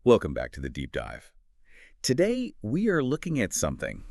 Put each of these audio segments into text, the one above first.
Welcome back to the deep dive. Today, we are looking at something,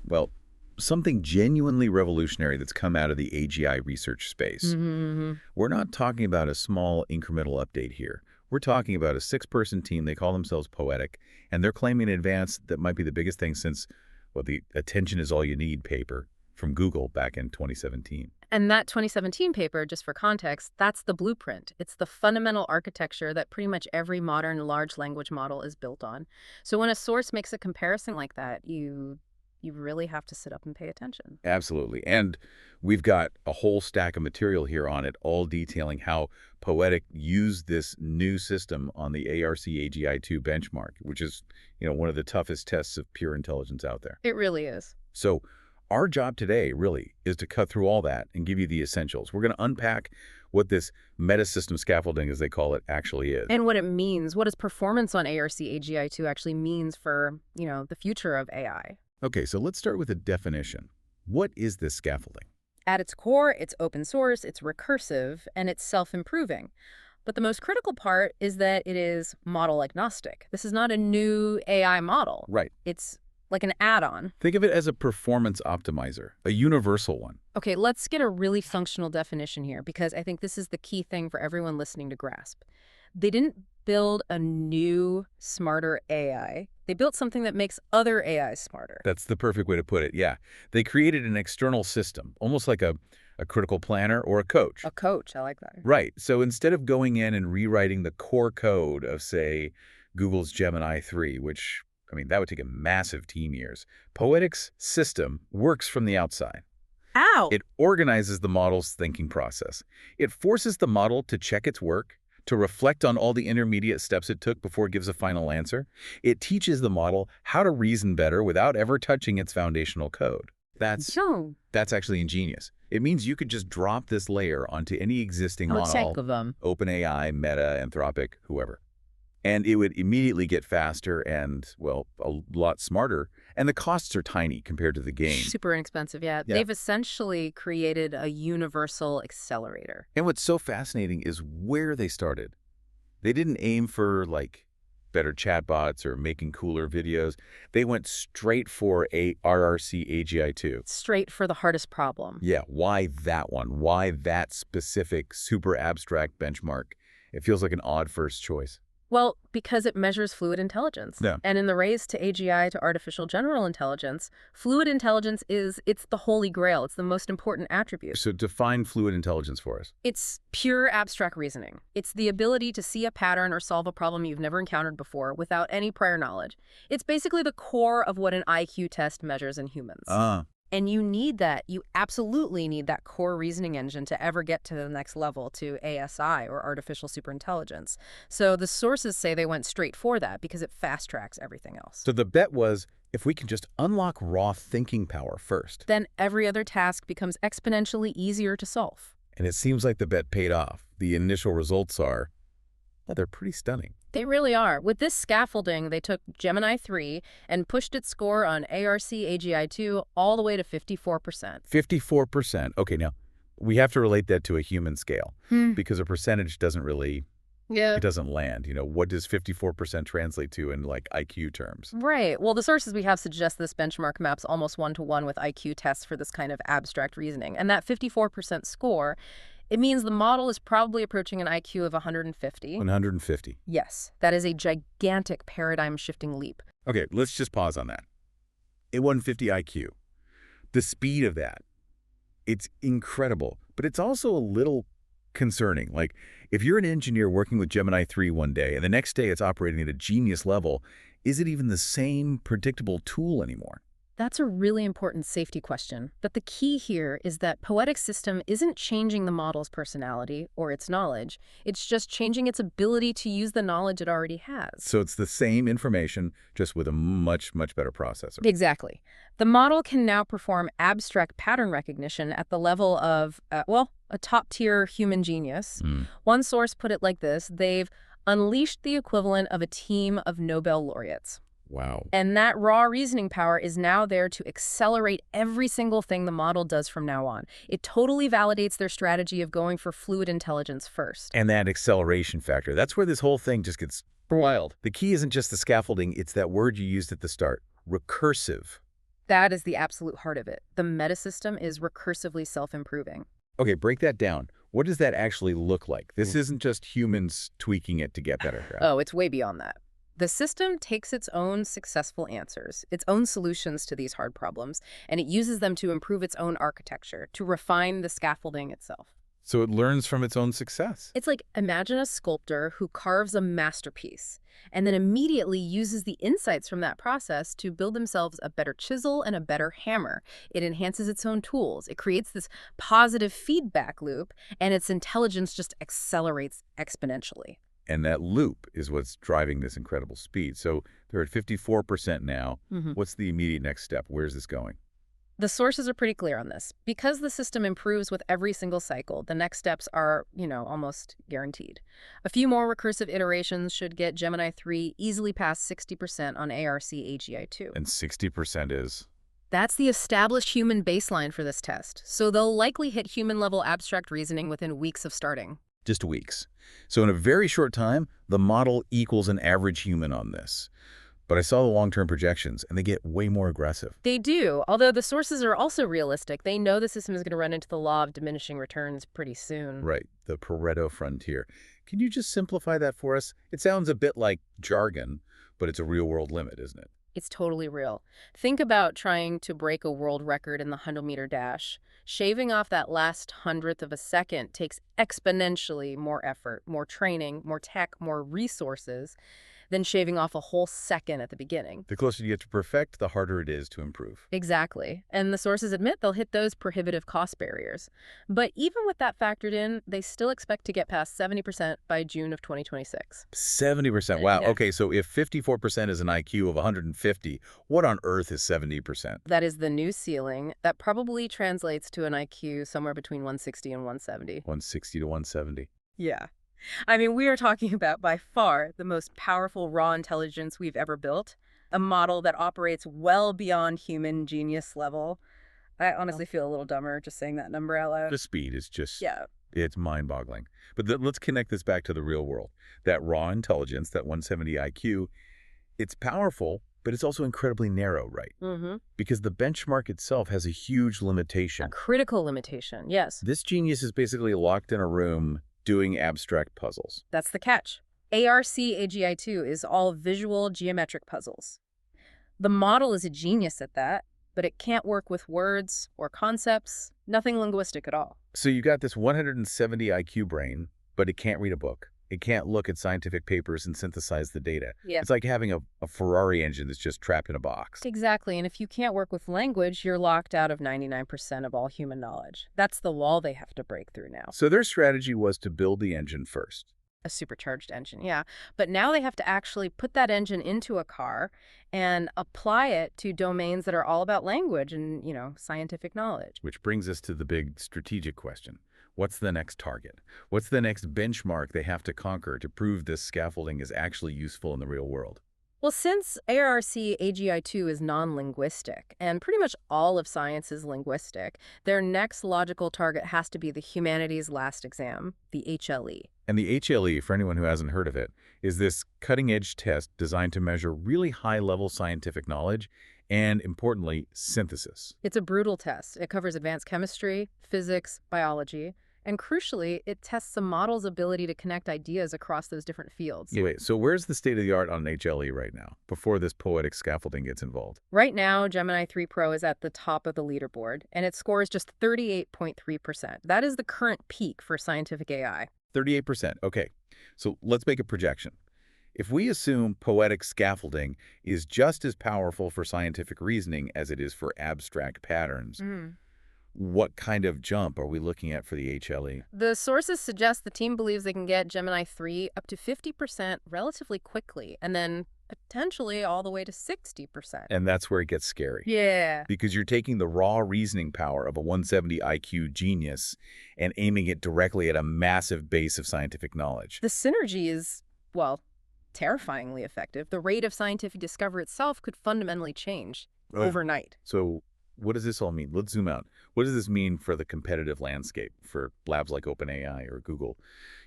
well, something genuinely revolutionary that's come out of the AGI research space. We're not talking about a small incremental update here. We're talking about a 6-person team. They call themselves Poetiq, and they're claiming an advance that might be the biggest thing since, well, the attention is all you need paper from Google back in 2017. And that 2017 paper, just for context, that's the blueprint. It's the fundamental architecture that pretty much every modern large language model is built on. So when a source makes a comparison like that, you really have to sit up and pay attention. Absolutely. And we've got a whole stack of material here on it, all detailing how Poetiq used this new system on the ARC-AGI-2 benchmark, which is, one of the toughest tests of pure intelligence out there. It really is. So our job today, really, is to cut through all that and give you the essentials. We're going to unpack what this meta-system scaffolding, as they call it, actually is. And what it means, what its performance on ARC-AGI-2 actually means for, the future of AI. Okay, so let's start with a definition. What is this scaffolding? At its core, it's open source, it's recursive, and it's self-improving. But the most critical part is that it is model-agnostic. This is not a new AI model. Right. It's like an add-on. Think of it as a performance optimizer, a universal one. Okay, let's get a really functional definition here, because I think this is the key thing for everyone listening to grasp. They didn't build a new, smarter AI. They built something that makes other AIs smarter. That's the perfect way to put it, yeah. They created an external system, almost like a critical planner or a coach. A coach, I like that. Right. So instead of going in and rewriting the core code of, say, Google's Gemini 3, which, that would take a massive team years, Poetiq's system works from the outside. Ow! It organizes the model's thinking process. It forces the model to check its work, to reflect on all the intermediate steps it took before it gives a final answer. It teaches the model how to reason better without ever touching its foundational code. That's actually ingenious. It means you could just drop this layer onto any existing model, OpenAI, Meta, Anthropic, whoever. And it would immediately get faster and, well, a lot smarter. And the costs are tiny compared to the gain. Super inexpensive, yeah. They've essentially created a universal accelerator. And what's so fascinating is where they started. They didn't aim for, better chatbots or making cooler videos. They went straight for ARC-AGI-2. Straight for the hardest problem. Yeah, why that one? Why that specific, super abstract benchmark? It feels like an odd first choice. Well, because it measures fluid intelligence. Yeah. And in the race to AGI, to artificial general intelligence, fluid intelligence it's the holy grail. It's the most important attribute. So define fluid intelligence for us. It's pure abstract reasoning. It's the ability to see a pattern or solve a problem you've never encountered before without any prior knowledge. It's basically the core of what an IQ test measures in humans. And you need that. You absolutely need that core reasoning engine to ever get to the next level, to ASI, or artificial superintelligence. So the sources say they went straight for that because it fast-tracks everything else. So the bet was, if we can just unlock raw thinking power first, then every other task becomes exponentially easier to solve. And it seems like the bet paid off. The initial results are, they're pretty stunning. They really are. With this scaffolding, they took Gemini 3 and pushed its score on ARC-AGI-2 all the way to 54%. 54%. Okay, now, we have to relate that to a human scale because a percentage doesn't really, it doesn't land. What does 54% translate to in, IQ terms? Right. Well, the sources we have suggest this benchmark maps almost one-to-one with IQ tests for this kind of abstract reasoning. And that 54% score, it means the model is probably approaching an IQ of 150. 150. Yes. That is a gigantic paradigm-shifting leap. Okay, let's just pause on that. A 150 IQ. The speed of that, it's incredible. But it's also a little concerning. If you're an engineer working with Gemini 3 one day and the next day it's operating at a genius level, is it even the same predictable tool anymore? That's a really important safety question. But the key here is that Poetiq's system isn't changing the model's personality or its knowledge. It's just changing its ability to use the knowledge it already has. So it's the same information, just with a much, much better processor. Exactly. The model can now perform abstract pattern recognition at the level of, a top-tier human genius. One source put it like this: they've unleashed the equivalent of a team of Nobel laureates. Wow. And that raw reasoning power is now there to accelerate every single thing the model does from now on. It totally validates their strategy of going for fluid intelligence first. And that acceleration factor, that's where this whole thing just gets Wild. The key isn't just the scaffolding, it's that word you used at the start, recursive. That is the absolute heart of it. The metasystem is recursively self-improving. Okay, break that down. What does that actually look like? This isn't just humans tweaking it to get better. Right? Oh, it's way beyond that. The system takes its own successful answers, its own solutions to these hard problems, and it uses them to improve its own architecture, to refine the scaffolding itself. So it learns from its own success. It's like, imagine a sculptor who carves a masterpiece and then immediately uses the insights from that process to build themselves a better chisel and a better hammer. It enhances its own tools. It creates this positive feedback loop, and its intelligence just accelerates exponentially. And that loop is what's driving this incredible speed. So they're at 54% now. What's the immediate next step? Where's this going? The sources are pretty clear on this. Because the system improves with every single cycle, the next steps are, almost guaranteed. A few more recursive iterations should get Gemini 3 easily past 60% on ARC-AGI-2. And 60% is? That's the established human baseline for this test, so they'll likely hit human-level abstract reasoning within weeks of starting. Just weeks. So in a very short time, the model equals an average human on this. But I saw the long-term projections, and they get way more aggressive. They do, although the sources are also realistic. They know the system is going to run into the law of diminishing returns pretty soon. Right, the Pareto frontier. Can you just simplify that for us? It sounds a bit like jargon, but it's a real-world limit, isn't it? It's totally real. Think about trying to break a world record in the 100-meter dash. Shaving off that last hundredth of a second takes exponentially more effort, more training, more tech, more resources than shaving off a whole second at the beginning. The closer you get to perfect, the harder it is to improve. Exactly. And the sources admit they'll hit those prohibitive cost barriers. But even with that factored in, they still expect to get past 70% by June of 2026. 70%. Wow. Yeah. Okay, so if 54% is an IQ of 150, what on earth is 70%? That is the new ceiling. That probably translates to an IQ somewhere between 160 and 170. 160 to 170. Yeah. I mean, we are talking about, by far, the most powerful raw intelligence we've ever built, a model that operates well beyond human genius level. I honestly feel a little dumber just saying that number out loud. The speed is just, Yeah. It's mind-boggling. But let's connect this back to the real world. That raw intelligence, that 170 IQ, it's powerful, but it's also incredibly narrow, right? Because the benchmark itself has a huge limitation. A critical limitation, yes. This genius is basically locked in a room doing abstract puzzles. That's the catch. ARC-AGI-2 is all visual geometric puzzles. The model is a genius at that, but it can't work with words or concepts, nothing linguistic at all. So you got this 170 IQ brain, but it can't read a book. It can't look at scientific papers and synthesize the data. Yeah. It's like having a Ferrari engine that's just trapped in a box. Exactly, and if you can't work with language, you're locked out of 99% of all human knowledge. That's the wall they have to break through now. So their strategy was to build the engine first. A supercharged engine, yeah. But now they have to actually put that engine into a car and apply it to domains that are all about language and, scientific knowledge. Which brings us to the big strategic question. What's the next target? What's the next benchmark they have to conquer to prove this scaffolding is actually useful in the real world? Well, since ARC-AGI-2 is non-linguistic, and pretty much all of science is linguistic, their next logical target has to be the humanities last exam, the HLE. And the HLE, for anyone who hasn't heard of it, is this cutting-edge test designed to measure really high-level scientific knowledge and, importantly, synthesis. It's a brutal test. It covers advanced chemistry, physics, biology, and crucially, it tests a model's ability to connect ideas across those different fields. Wait, so where's the state-of-the-art on HLE right now, before this Poetiq scaffolding gets involved? Right now, Gemini 3 Pro is at the top of the leaderboard, and it scores just 38.3%. That is the current peak for scientific AI. 38%. Okay, so let's make a projection. If we assume Poetiq scaffolding is just as powerful for scientific reasoning as it is for abstract patterns, what kind of jump are we looking at for the HLE? The sources suggest the team believes they can get Gemini 3 up to 50% relatively quickly, and then potentially all the way to 60%. And that's where it gets scary. Yeah. Because you're taking the raw reasoning power of a 170 IQ genius and aiming it directly at a massive base of scientific knowledge. The synergy is, well, terrifyingly effective. The rate of scientific discovery itself could fundamentally change overnight. So What does this all mean? Let's zoom out. What does this mean for the competitive landscape for labs like OpenAI or Google?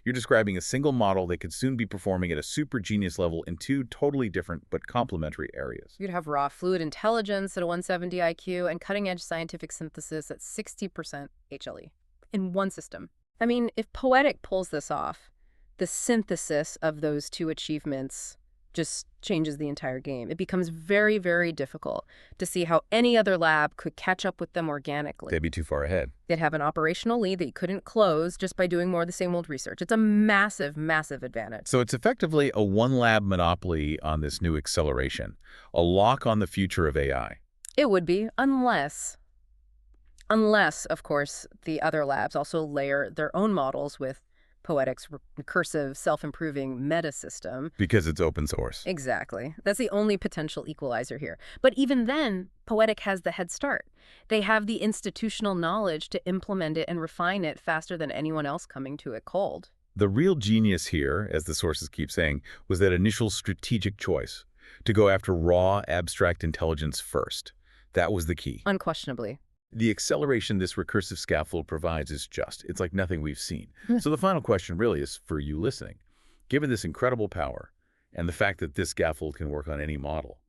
You're describing a single model that could soon be performing at a super genius level in two totally different but complementary areas. You'd have raw fluid intelligence at a 170 IQ and cutting-edge scientific synthesis at 60% HLE in one system. I mean, if Poetiq pulls this off, the synthesis of those two achievements just changes the entire game. It becomes very, very difficult to see how any other lab could catch up with them organically. They'd be too far ahead. They'd have an operational lead that you couldn't close just by doing more of the same old research. It's a massive, massive advantage. So it's effectively a one-lab monopoly on this new acceleration, a lock on the future of AI. It would be, unless, of course, the other labs also layer their own models with Poetiq's recursive, self-improving meta system. Because it's open source. Exactly. That's the only potential equalizer here. But even then, Poetiq has the head start. They have the institutional knowledge to implement it and refine it faster than anyone else coming to it cold. The real genius here, as the sources keep saying, was that initial strategic choice to go after raw, abstract intelligence first. That was the key. Unquestionably. The acceleration this recursive scaffold provides is it's like nothing we've seen. So the final question really is for you listening. Given this incredible power and the fact that this scaffold can work on any model,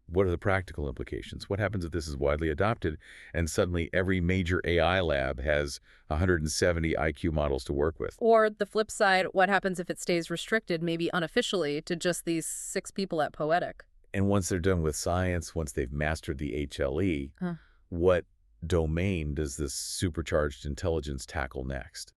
what are the practical implications? What happens if this is widely adopted and suddenly every major AI lab has 170 IQ models to work with? Or the flip side, what happens if it stays restricted, maybe unofficially, to just these 6 people at Poetiq? And once they're done with science, once they've mastered the HLE, what domain does this supercharged intelligence tackle next?